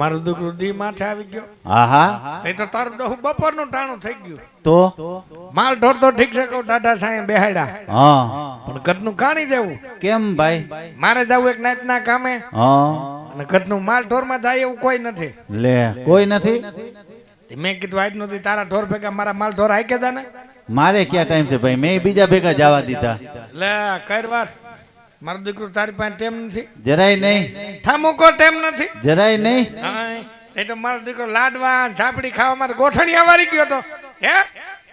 મારું દીકરું દી માથે આવી ગયો. હા હા એ તો તારું ડોહું બપોરનું ટાણું થઈ ગયું. તો માલ ઢોર તો ઠીક છે કહું ટાટા સાંઈ બેહાડ્યા, હા પણ ઘરનું કાણી જવું. કેમ ભાઈ? મારે જવું એક નાતના કામે, હા અને ઘરનું માલ ઢોરમાં જાય એવું કોઈ નથી. લે કોઈ નથી. મેં કીધું આજ નથી તારા ઢોર ભેગા મારા માલ ઢોર આઈ ગયા ને. મારે ક્યાં ટાઈમ છે ભાઈ, મેં બીજા ભેગા જવા દીધા. લે કઈ વાત, મારું દીકરું તારી પાસે ટેમ નથી. જરાય નહીં. ઠામુકો ટેમ નથી. જરાય નહીં. હા એ તો મારો દીકરો લાડવા ઝાપડી ખાવા મારે ગોઠણિયા વાળી ગયો તો. હે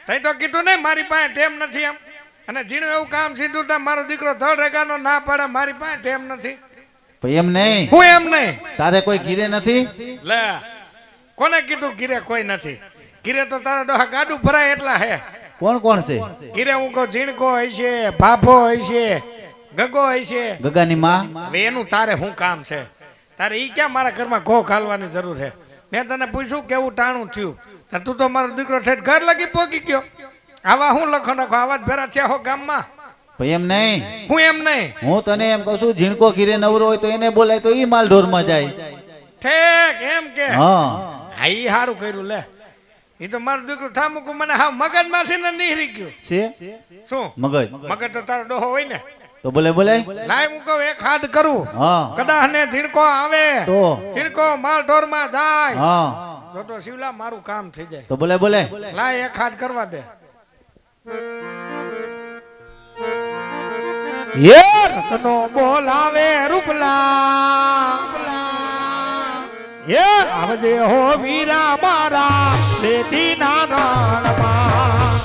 તઈ તો કીધું નહીં મારી પાસે ટેમ નથી એમ. અને જીણું એવું કામ સીધું તા મારો દીકરો ધડ રેગાનો ના પાડે મારી પાસે ટેમ નથી. એમ નહીં. હું એમ નહીં. તારે કોઈ ઘીરે નથી? લે કોને કીધું ઘીરે કોઈ નથી? ઘીરે તો તારા ડોહા ગાડું ભરાય એટલા હે. કોણ કોણ છે ઘીરે? હું કહું ઝીણકો હોય છે, ભાભો હોય છે, ગગો હોય છે. ગગાની માં? હવે એનું તારે શું કામ છે? તારે ઈ ક્યાં મારા ઘરમાં ઘો ખાલવાની જરૂર છે? મેં તને પૂછ્યું કેવું ટાણું થયું, તું તો મારો દીકરો ઠેઠ ઘર લગી પોકી ગયો. આવા હું લખો નાખો, આવા જ ભેરા થયા હો ગામમાં. એમ નહીં. હું એમ નહીં. હું તને એમ કહું છું, ઝીણકો ઘીરે નવરો હોય તો એને બોલાય તો ઈ માલ ઢોર માં જાય. ઠેક એમ કે? હા હા ઈ સારું કર્યું. લે ઈ તો મારું દીકરું ઠામુકું મને હા મગજ માંથી ને નીકળી ગયું છે. શું મગજ? મગજ તો તારો ડોહો હોય ને. તો બોલાય. લાય હું કહું એક હાથ કરું, હા કદાચ ને ઝીણકો આવે તો ઝીણકો માલ ઢોર માં જાય હા તો શિવલા મારું કામ થઈ જાય. તો બોલાય. લાય એક હાથ કરવા દે. એ રતનો બોલાવે રૂપલા, એ આવજે હો વીરા મારા લેતી નારાયણ માં.